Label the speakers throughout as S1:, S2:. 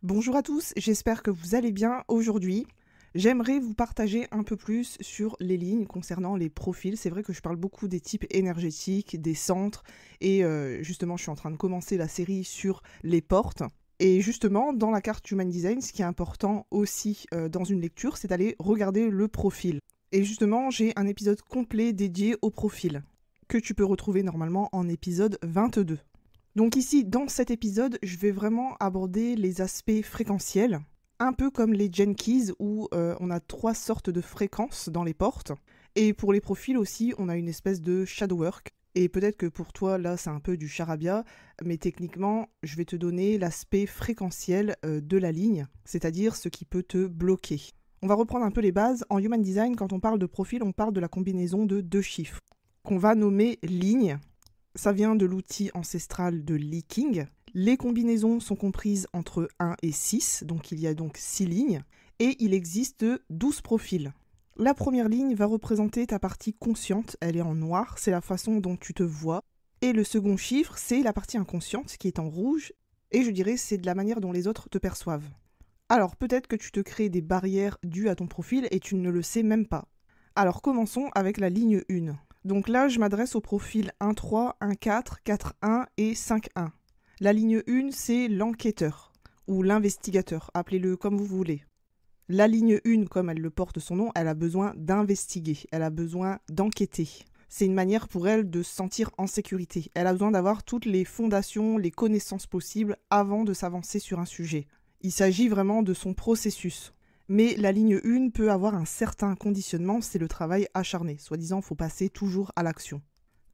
S1: Bonjour à tous, j'espère que vous allez bien aujourd'hui. J'aimerais vous partager un peu plus sur les lignes concernant les profils. C'est vrai que je parle beaucoup des types énergétiques, des centres, et justement je suis en train de commencer la série sur les portes. Et justement, dans la carte Human Design, ce qui est important aussi dans une lecture, c'est d'aller regarder le profil. Et justement, j'ai un épisode complet dédié au profil, que tu peux retrouver normalement en épisode 22. Donc ici, dans cet épisode, je vais vraiment aborder les aspects fréquentiels, un peu comme les Gene Keys où on a 3 sortes de fréquences dans les portes. Et pour les profils aussi, on a une espèce de shadow work. Et peut-être que pour toi, là, c'est un peu du charabia, mais techniquement, je vais te donner l'aspect fréquentiel de la ligne, c'est-à-dire ce qui peut te bloquer. On va reprendre un peu les bases. En Human Design, quand on parle de profil, on parle de la combinaison de 2 chiffres, qu'on va nommer ligne. Ça vient de l'outil ancestral de Leaking. Les combinaisons sont comprises entre 1 et 6, donc il y a donc 6 lignes, et il existe 12 profils. La première ligne va représenter ta partie consciente, elle est en noir, c'est la façon dont tu te vois. Et le second chiffre, c'est la partie inconsciente qui est en rouge, et je dirais c'est de la manière dont les autres te perçoivent. Alors peut-être que tu te crées des barrières dues à ton profil et tu ne le sais même pas. Alors commençons avec la ligne 1. Donc là, je m'adresse au profil 1-3, 1-4, 4-1 et 5-1. La ligne 1, c'est l'enquêteur, ou l'investigateur, appelez-le comme vous voulez. La ligne 1, comme elle le porte son nom, elle a besoin d'investiguer, elle a besoin d'enquêter. C'est une manière pour elle de se sentir en sécurité. Elle a besoin d'avoir toutes les fondations, les connaissances possibles avant de s'avancer sur un sujet. Il s'agit vraiment de son processus. Mais la ligne 1 peut avoir un certain conditionnement, c'est le travail acharné. Soi-disant, il faut passer toujours à l'action.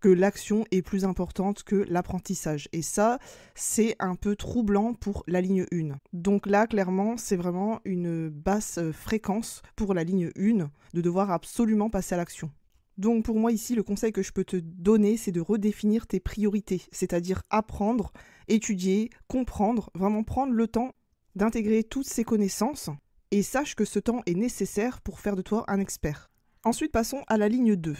S1: Que l'action est plus importante que l'apprentissage. Et ça, c'est un peu troublant pour la ligne 1. Donc là, clairement, c'est vraiment une basse fréquence pour la ligne 1 de devoir absolument passer à l'action. Donc pour moi ici, le conseil que je peux te donner, c'est de redéfinir tes priorités, c'est-à-dire apprendre, étudier, comprendre, vraiment prendre le temps d'intégrer toutes ces connaissances. Et sache que ce temps est nécessaire pour faire de toi un expert. Ensuite, passons à la ligne 2.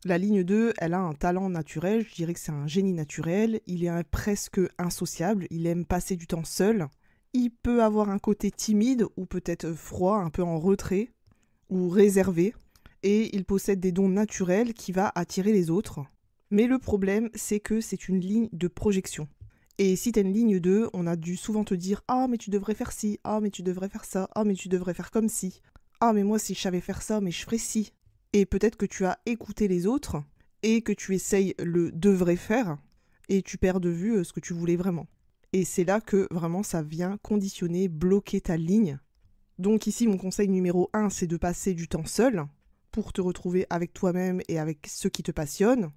S1: La ligne 2, elle a un talent naturel, je dirais que c'est un génie naturel. Il est presque insociable, il aime passer du temps seul. Il peut avoir un côté timide ou peut-être froid, un peu en retrait ou réservé. Et il possède des dons naturels qui va attirer les autres. Mais le problème, c'est que c'est une ligne de projection. Et si tu as une ligne 2, on a dû souvent te dire « Ah, mais tu devrais faire ci, ah, mais tu devrais faire ça, ah, mais tu devrais faire comme ci, ah, mais moi, si je savais faire ça, mais je ferais ci. » Et peut-être que tu as écouté les autres et que tu essayes le « devrais faire » et tu perds de vue ce que tu voulais vraiment. Et c'est là que vraiment ça vient conditionner, bloquer ta ligne. Donc ici, mon conseil numéro 1, c'est de passer du temps seul pour te retrouver avec toi-même et avec ce qui te passionne.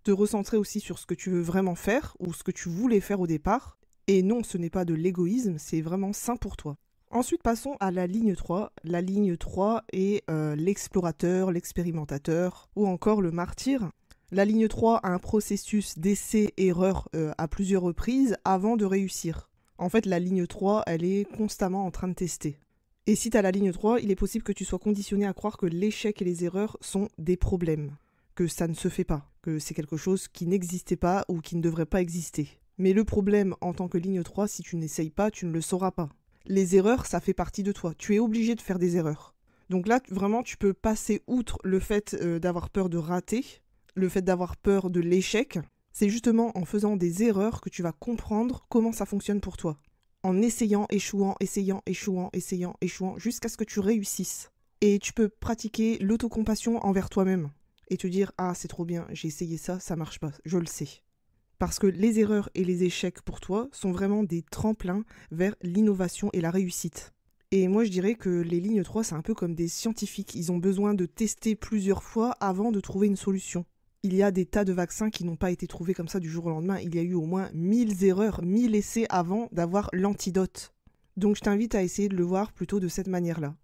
S1: Te recentrer aussi sur ce que tu veux vraiment faire ou ce que tu voulais faire au départ. Et non, ce n'est pas de l'égoïsme, c'est vraiment sain pour toi. Ensuite, passons à la ligne 3. La ligne 3 est l'explorateur, l'expérimentateur ou encore le martyr. La ligne 3 a un processus d'essai-erreur à plusieurs reprises avant de réussir. En fait, la ligne 3, elle est constamment en train de tester. Et si tu as la ligne 3, il est possible que tu sois conditionné à croire que l'échec et les erreurs sont des problèmes, que ça ne se fait pas, que c'est quelque chose qui n'existait pas ou qui ne devrait pas exister. Mais le problème en tant que ligne 3, si tu n'essayes pas, tu ne le sauras pas. Les erreurs, ça fait partie de toi. Tu es obligé de faire des erreurs. Donc là, vraiment, tu peux passer outre le fait d'avoir peur de rater, le fait d'avoir peur de l'échec. C'est justement en faisant des erreurs que tu vas comprendre comment ça fonctionne pour toi. En essayant, échouant, jusqu'à ce que tu réussisses. Et tu peux pratiquer l'autocompassion envers toi-même. Et te dire « Ah, c'est trop bien, j'ai essayé ça, ça marche pas, je le sais. » Parce que les erreurs et les échecs pour toi sont vraiment des tremplins vers l'innovation et la réussite. Et moi, je dirais que les lignes 3, c'est un peu comme des scientifiques. Ils ont besoin de tester plusieurs fois avant de trouver une solution. Il y a des tas de vaccins qui n'ont pas été trouvés comme ça du jour au lendemain. Il y a eu au moins 1000 erreurs, 1000 essais avant d'avoir l'antidote. Donc je t'invite à essayer de le voir plutôt de cette manière-là.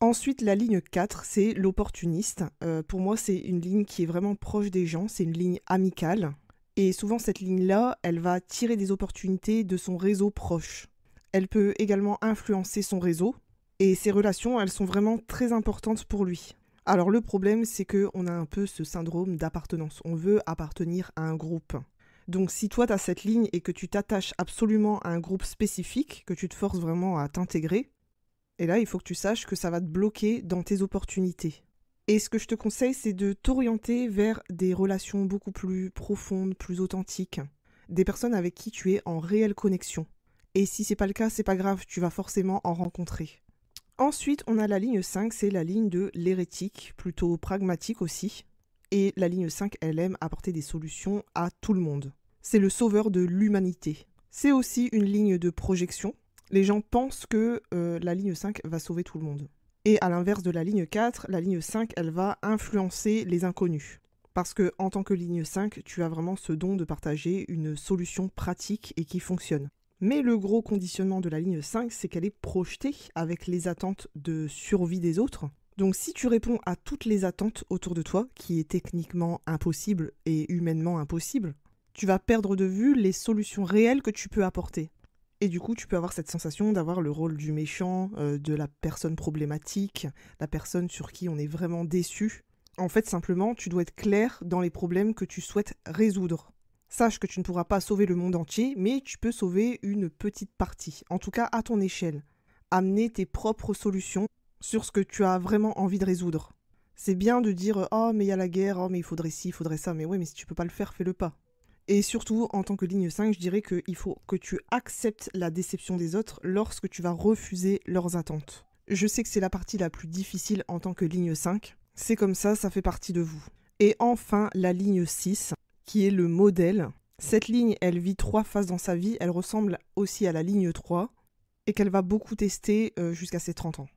S1: Ensuite, la ligne 4, c'est l'opportuniste. Pour moi, c'est une ligne qui est vraiment proche des gens, c'est une ligne amicale. Et souvent, cette ligne-là, elle va tirer des opportunités de son réseau proche. Elle peut également influencer son réseau. Et ces relations, elles sont vraiment très importantes pour lui. Alors le problème, c'est qu'on a un peu ce syndrome d'appartenance. On veut appartenir à un groupe. Donc si toi tu as cette ligne et que tu t'attaches absolument à un groupe spécifique, que tu te forces vraiment à t'intégrer, et là il faut que tu saches que ça va te bloquer dans tes opportunités. Et ce que je te conseille, c'est de t'orienter vers des relations beaucoup plus profondes, plus authentiques, des personnes avec qui tu es en réelle connexion. Et si c'est pas le cas, c'est pas grave, tu vas forcément en rencontrer. Ensuite, on a la ligne 5, c'est la ligne de l'hérétique, plutôt pragmatique aussi. Et la ligne 5, elle aime apporter des solutions à tout le monde. C'est le sauveur de l'humanité. C'est aussi une ligne de projection. Les gens pensent que la ligne 5 va sauver tout le monde. Et à l'inverse de la ligne 4, la ligne 5, elle va influencer les inconnus. Parce que en tant que ligne 5, tu as vraiment ce don de partager une solution pratique et qui fonctionne. Mais le gros conditionnement de la ligne 5, c'est qu'elle est projetée avec les attentes de survie des autres. Donc si tu réponds à toutes les attentes autour de toi, qui est techniquement impossible et humainement impossible, tu vas perdre de vue les solutions réelles que tu peux apporter. Et du coup, tu peux avoir cette sensation d'avoir le rôle du méchant, de la personne problématique, la personne sur qui on est vraiment déçu. En fait, simplement, tu dois être clair dans les problèmes que tu souhaites résoudre. Sache que tu ne pourras pas sauver le monde entier, mais tu peux sauver une petite partie, en tout cas à ton échelle. Amener tes propres solutions sur ce que tu as vraiment envie de résoudre. C'est bien de dire « Oh, mais il y a la guerre, oh, mais il faudrait ci, il faudrait ça », mais oui, mais si tu peux pas le faire, fais-le pas. Et surtout, en tant que ligne 5, je dirais qu'il faut que tu acceptes la déception des autres lorsque tu vas refuser leurs attentes. Je sais que c'est la partie la plus difficile en tant que ligne 5. C'est comme ça fait partie de vous. Et enfin, la ligne 6, qui est le modèle. Cette ligne, elle vit 3 phases dans sa vie. Elle ressemble aussi à la ligne 3 et qu'elle va beaucoup tester jusqu'à ses 30 ans.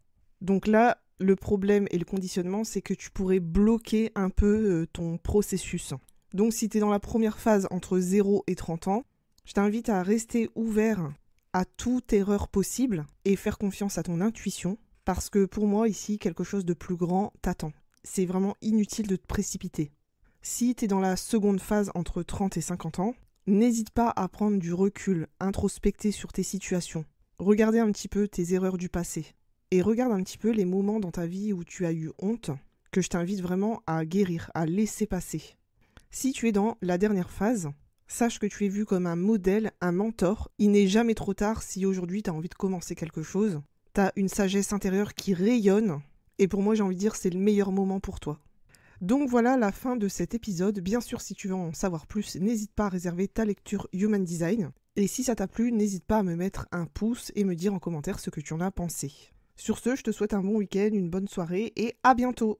S1: Donc là, le problème et le conditionnement, c'est que tu pourrais bloquer un peu ton processus. Donc si tu es dans la première phase entre 0 et 30 ans, je t'invite à rester ouvert à toute erreur possible et faire confiance à ton intuition, parce que pour moi, ici, quelque chose de plus grand t'attend. C'est vraiment inutile de te précipiter. Si tu es dans la seconde phase entre 30 et 50 ans, n'hésite pas à prendre du recul, introspecter sur tes situations. Regarder un petit peu tes erreurs du passé. Et regarde un petit peu les moments dans ta vie où tu as eu honte, que je t'invite vraiment à guérir, à laisser passer. Si tu es dans la dernière phase, sache que tu es vu comme un modèle, un mentor. Il n'est jamais trop tard si aujourd'hui tu as envie de commencer quelque chose. Tu as une sagesse intérieure qui rayonne. Et pour moi, j'ai envie de dire, c'est le meilleur moment pour toi. Donc voilà la fin de cet épisode. Bien sûr, si tu veux en savoir plus, n'hésite pas à réserver ta lecture Human Design. Et si ça t'a plu, n'hésite pas à me mettre un pouce et me dire en commentaire ce que tu en as pensé. Sur ce, je te souhaite un bon week-end, une bonne soirée et à bientôt!